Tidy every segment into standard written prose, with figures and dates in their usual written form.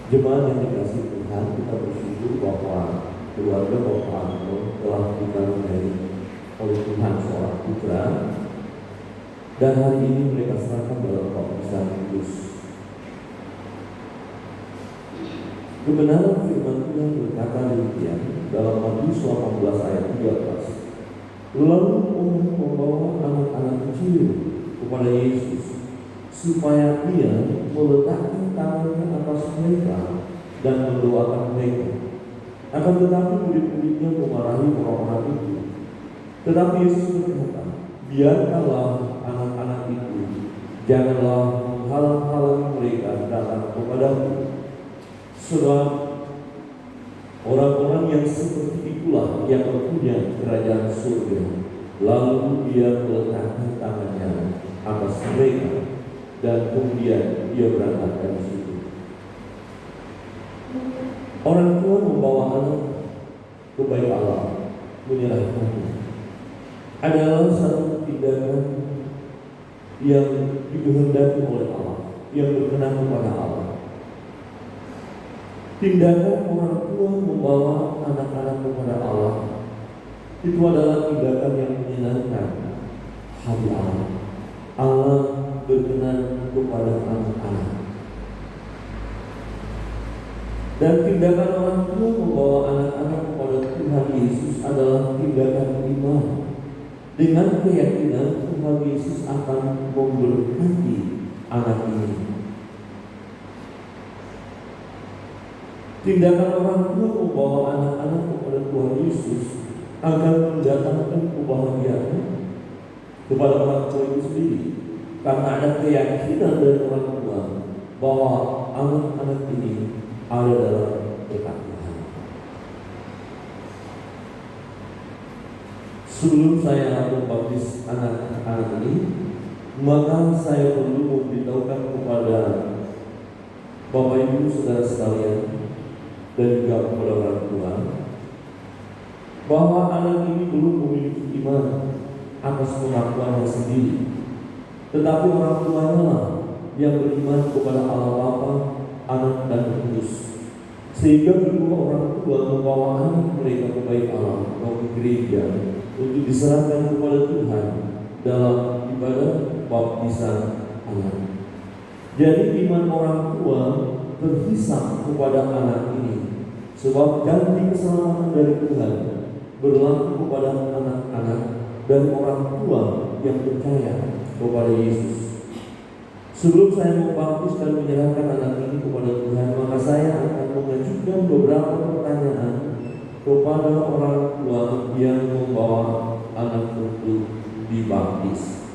Jemaat yang dikasih Tuhan, kita bersyukur bahwa keluarga Bapak Anton telah dikaruniai oleh Tuhan seorang putra, dan hari ini mereka serahkan dalam baptisan kudus. Kebenaran firman Tuhan berkata demikian dalam Matius 18 ayat 13. Lalu orang membawa anak-anak kecil kepada Yesus supaya Dia meletakkan tangannya atas mereka dan mendoakan mereka. Akan tetapi murid-muridnya memarahi orang-orang itu. Tetapi Yesus berkata, biarkanlah anak-anak itu, janganlah menghalang-halangi mereka datang kepadaku. Sebab orang-orang yang seperti itulah yang mempunyai kerajaan surga. Lalu Dia meletakkan tangannya atas mereka dan kemudian Dia berangkat dari situ. Orang tua membawa anak ke bait Allah, menyerahkannya, adalah satu tindakan yang dikehendaki oleh Allah, yang berkenan kepada Allah. Tindakan orang tua membawa anak-anak kepada Allah itu adalah tindakan yang menyenangkan hati Allah. Allah berkenan kepada anak-anak. Dan tindakan orang tua membawa anak-anak kepada Tuhan Yesus adalah tindakan iman, dengan keyakinan Tuhan Yesus akan memberkati anak ini. Tindakan orang tua membawa anak-anak kepada Tuhan Yesus akan mendatangkan kebahagiaan kepada orang tua itu sendiri, karena ada keyakinan dari orang tua bahwa anak-anak ini ada dalam berkat Tuhan. Sebelum saya membaptis anak-anak ini, maka saya perlu memberitahukan kepada Bapak Ibu saudara sekalian dan juga kepada orang tua bahwa anak ini belum memiliki iman atas pengakuannya sendiri, tetapi orang tuanya lah yang beriman kepada Allah Bapa, Anak dan Roh Kudus, sehingga kedua orang tua membawa anak mereka ke bait Allah atau ke gereja untuk diserahkan kepada Tuhan dalam ibadah baptisan anak. Jadi iman orang tua terhisap kepada anak ini, sebab janji keselamatan dari Tuhan berlaku kepada anak-anak dan orang tua yang percaya kepada Yesus. Sebelum saya membaptis dan menyerahkan anak ini kepada Tuhan, maka saya akan mengajukan beberapa pertanyaan kepada orang tua yang membawa anak untuk dibaptis.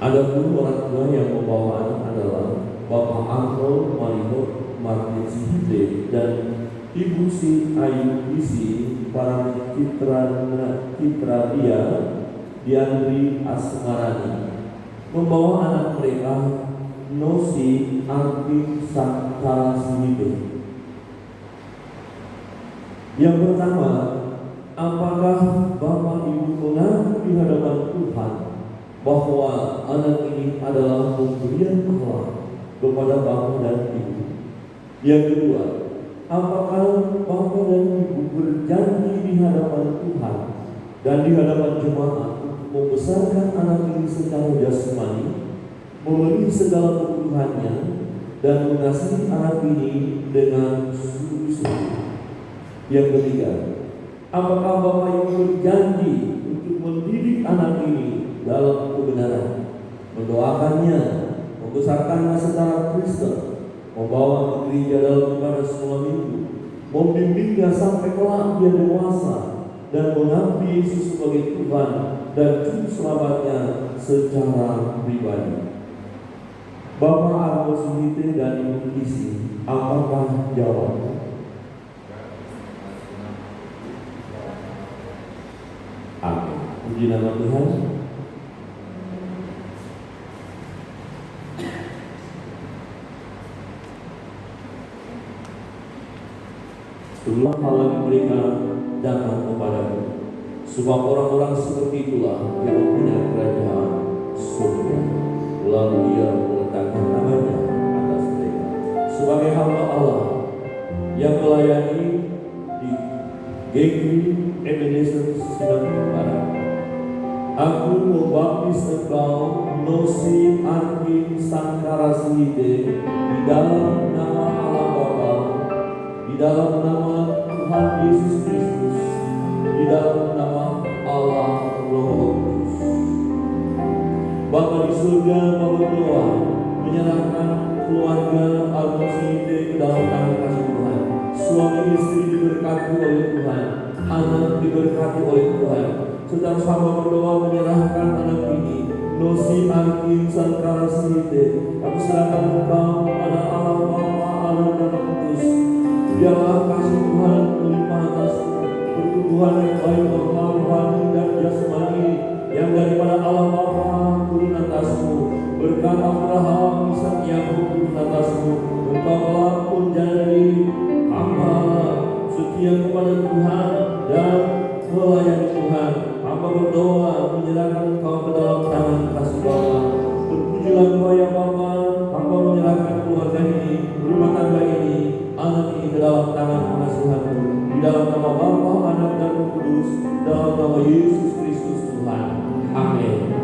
Adapun orang tua yang membawa anak adalah Bapak Angkol Marino Martin Sihide dan Ibu Si Ayu Isi para Citra Dia Diandri Asmarani, membawa anak mereka Nosi Arti Santara Sihide. Yang pertama, apakah Bapak Ibu mengaku di hadapan Tuhan bahwa anak ini adalah pemberian Allah kepada Bapak dan Ibu? Yang kedua, apakah Bapak dan Ibu berjanji di hadapan Tuhan dan di hadapan jemaat membesarkan anak ini secara jasmani, memenuhi segala kebutuhannya, dan mengasihi anak ini dengan sungguh-sungguh? Yang ketiga, apakah Bapak Ibu berjanji untuk mendidik anak ini dalam kebenaran, mendoakannya, membesarkannya secara Kristen, membawa ke gereja dalam ibadah sekolah minggu, membimbingnya sampai kelak dia dewasa, dan mengakui Yesus sebagai Tuhan dan Juru Selamatnya secara pribadi? Bapak Argo Sihite dan Ibu Isi, apakah jawabannya? Amin. Puji nama Tuhan. Setelah halangi mereka datang kepadamu, sebab orang-orang seperti itulah yang mempunyai kerajaan surga. Lalu Dia meletakkan tangannya atas mereka sebagai hamba Allah yang melayani di GKI Ebenezer Sidang Barat. Aku membaptis engkau Nosi Arkin Sangkarasihide di dalam nama Allah Bapa, di dalam nama Tuhan Yesus Kristus, di dalam nama Allah Roh Kudus. Bapa di surga, Bapa berdoa menyerahkan keluarga Al-Masihide ke dalam tangan kasih Tuhan. Suami istri diberkati oleh Tuhan, anak diberkati oleh Tuhan. Sedang sama berdoa menyerahkan anak ini, Nosi Arkin Sangkarasihide. Aku serahkan engkau pada Allah Bapa, Anak dan Roh Kudus. Biarlah kasih Tuhan melimpah atasmu, pertumbuhan yang baik rohani dan jasmani yang daripada Allah Bapa turun atasmu. Berkat Abraham, Ishak, Yakub turun atasmu. Engkau telah pun jadi hamba setia kepada Tuhan dan melayani Tuhan. Hamba berdoa menyerahkan engkau ke dalam tangan kasih Bapa. Terpujilah engkau ya Bapa. Hamba menyerahkan keluarga ini, rumah tangga ini, anak ini ke dalam tangan pengasihan-Mu. Di dalam nama Bapa, Anak dan Roh Kudus, dalam nama Yesus Kristus Tuhan. Amin.